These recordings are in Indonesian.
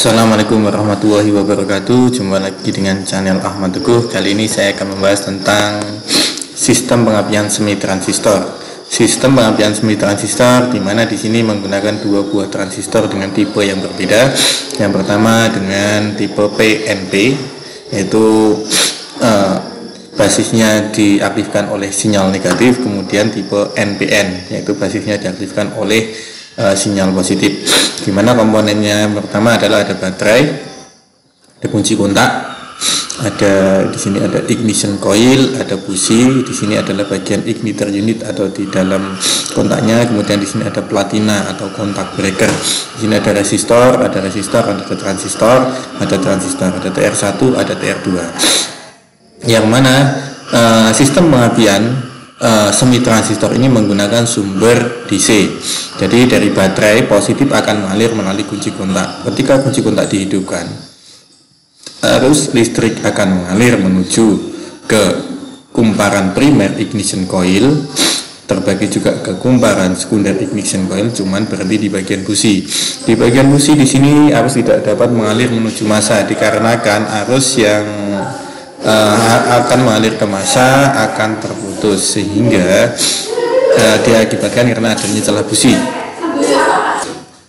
Assalamualaikum warahmatullahi wabarakatuh. Jumpa lagi dengan channel Ahmad Teguh. Kali ini saya akan membahas tentang sistem pengapian semi transistor. Sistem pengapian semi transistor di mana di sini menggunakan dua buah transistor dengan tipe yang berbeda. Yang pertama dengan tipe PNP, yaitu basisnya diaktifkan oleh sinyal negatif. Kemudian tipe NPN, yaitu basisnya diaktifkan oleh sinyal positif. Dimana komponennya yang pertama adalah ada baterai, ada kunci kontak, ada di sini ada ignition coil, ada busi, di sini adalah bagian igniter unit atau di dalam kontaknya, kemudian di sini ada platina atau kontak breaker. Di sini ada resistor, ada transistor, ada TR1, ada TR2. Yang mana sistem pengapian semi transistor ini menggunakan sumber DC. Jadi dari baterai positif akan mengalir melalui kunci kontak. Ketika kunci kontak dihidupkan, arus listrik akan mengalir menuju ke kumparan primer ignition coil, terbagi juga ke kumparan sekunder ignition coil, cuman berhenti di bagian busi. Di bagian busi di sini arus tidak dapat mengalir menuju massa dikarenakan arus yang akan mengalir ke massa akan terputus, sehingga diakibatkan karena adanya celah busi.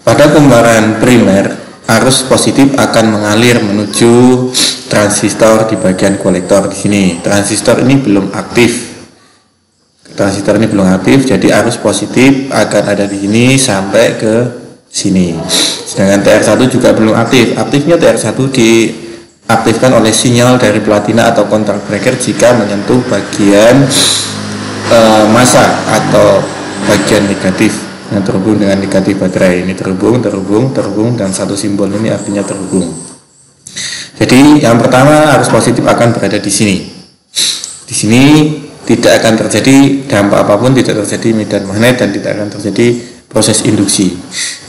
Pada kumparan primer, arus positif akan mengalir menuju transistor di bagian kolektor. Di sini transistor ini belum aktif, jadi arus positif akan ada di sini sampai ke sini. Sedangkan TR1 juga belum aktif. Aktifnya TR1 diaktifkan oleh sinyal dari platina atau kontak breaker jika menyentuh bagian massa atau bagian negatif yang terhubung dengan negatif baterai. Ini terhubung, dan satu simbol ini artinya terhubung. Jadi yang pertama, arus positif akan berada di sini. Di sini tidak akan terjadi dampak apapun, tidak terjadi medan magnet, dan tidak akan terjadi proses induksi.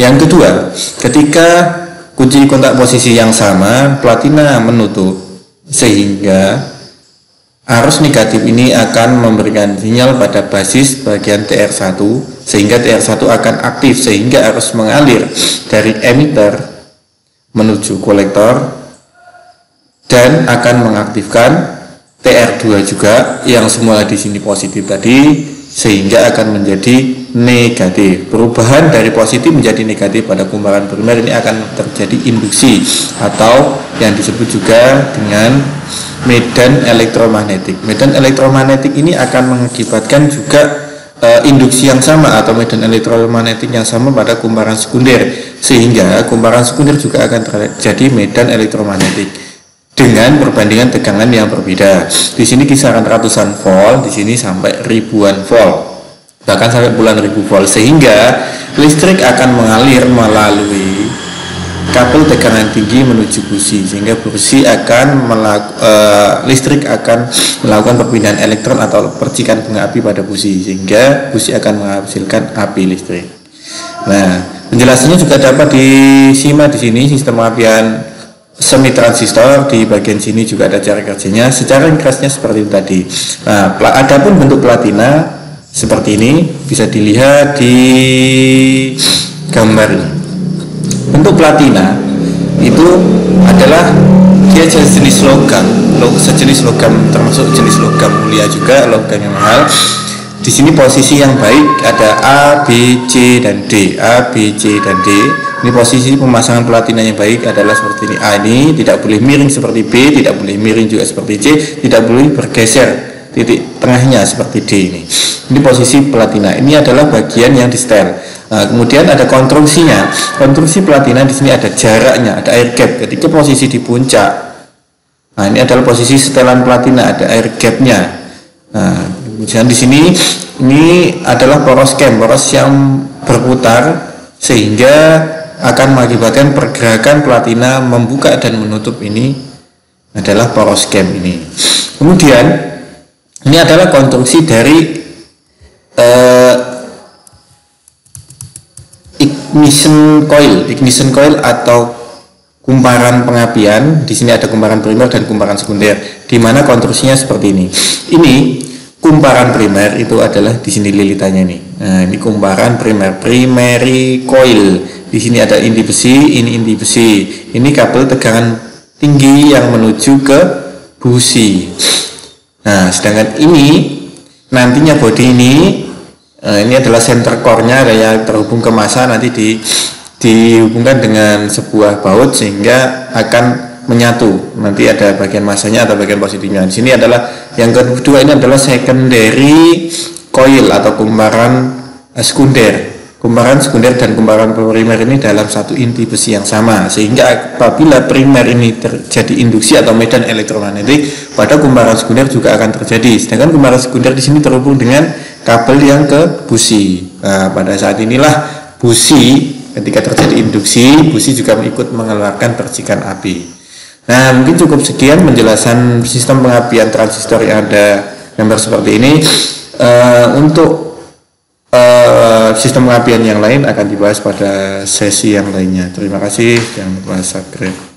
Yang kedua, ketika kunci kontak posisi yang sama, platina menutup, sehingga arus negatif ini akan memberikan sinyal pada basis bagian TR1, sehingga TR1 akan aktif, sehingga arus mengalir dari emitter menuju kolektor dan akan mengaktifkan TR2 juga yang semula di sini positif tadi, sehingga akan menjadi negatif. Perubahan dari positif menjadi negatif pada kumparan primer ini akan terjadi induksi atau yang disebut juga dengan medan elektromagnetik. Medan elektromagnetik ini akan mengakibatkan juga induksi yang sama atau medan elektromagnetik yang sama pada kumparan sekunder, sehingga kumparan sekunder juga akan terjadi medan elektromagnetik dengan perbandingan tegangan yang berbeda. Di sini kisaran ratusan volt, di sini sampai ribuan volt, bahkan sampai puluhan ribu volt, sehingga listrik akan mengalir melalui kabel tegangan tinggi menuju busi, sehingga busi akan listrik akan melakukan perpindahan elektron atau percikan bunga api pada busi, sehingga busi akan menghasilkan api listrik. Nah, penjelasannya juga dapat disimak di sini sistem pengapian semi transistor. Di bagian sini juga ada cara kerjanya. Secara ringkasnya seperti itu tadi. Nah, adapun bentuk platina seperti ini bisa dilihat di gambar ini. Bentuk platina itu adalah dia sejenis logam, termasuk jenis logam mulia juga, logam yang mahal. Di sini posisi yang baik ada A, B, C, dan D. A, B, C, dan D. Ini posisi pemasangan platina yang baik adalah seperti ini. A ini tidak boleh miring seperti B, tidak boleh miring juga seperti C, tidak boleh bergeser titik tengahnya seperti D ini. Ini posisi platina. Ini adalah bagian yang di setel. Nah, kemudian ada konstruksinya. Konstruksi platina di sini ada jaraknya, ada air gap. Ketika posisi di puncak, nah ini adalah posisi setelan platina, ada air gapnya. Nah, kemudian di sini ini adalah poros yang berputar, sehingga akan mengakibatkan pergerakan platina membuka dan menutup. Ini adalah poros cam ini. Kemudian ini adalah konstruksi dari ignition coil atau kumparan pengapian. Di sini ada kumparan primer dan kumparan sekunder, di mana konstruksinya seperti ini. Ini kumparan primer itu adalah di sini lilitannya nih. Nah, ini kumparan primer, primary coil. Di sini ada inti besi, ini inti besi. Ini kabel tegangan tinggi yang menuju ke busi. Nah, sedangkan ini nantinya body ini adalah center core-nya yang terhubung ke massa, nanti dihubungkan dengan sebuah baut sehingga akan menyatu. Nanti ada bagian masanya atau bagian positifnya. Di sini adalah yang kedua, ini adalah secondary coil atau kumparan sekunder. Kumparan sekunder dan kumparan primer ini dalam satu inti besi yang sama, sehingga apabila primer ini terjadi induksi atau medan elektromagnetik, pada kumparan sekunder juga akan terjadi. Sedangkan kumparan sekunder di sini terhubung dengan kabel yang ke busi. Nah, pada saat inilah busi, ketika terjadi induksi, busi juga ikut mengeluarkan percikan api. Nah, mungkin cukup sekian penjelasan sistem pengapian transistor yang ada gambar seperti ini. Untuk sistem pengapian yang lain akan dibahas pada sesi yang lainnya. Terima kasih. Jangan lupa subscribe.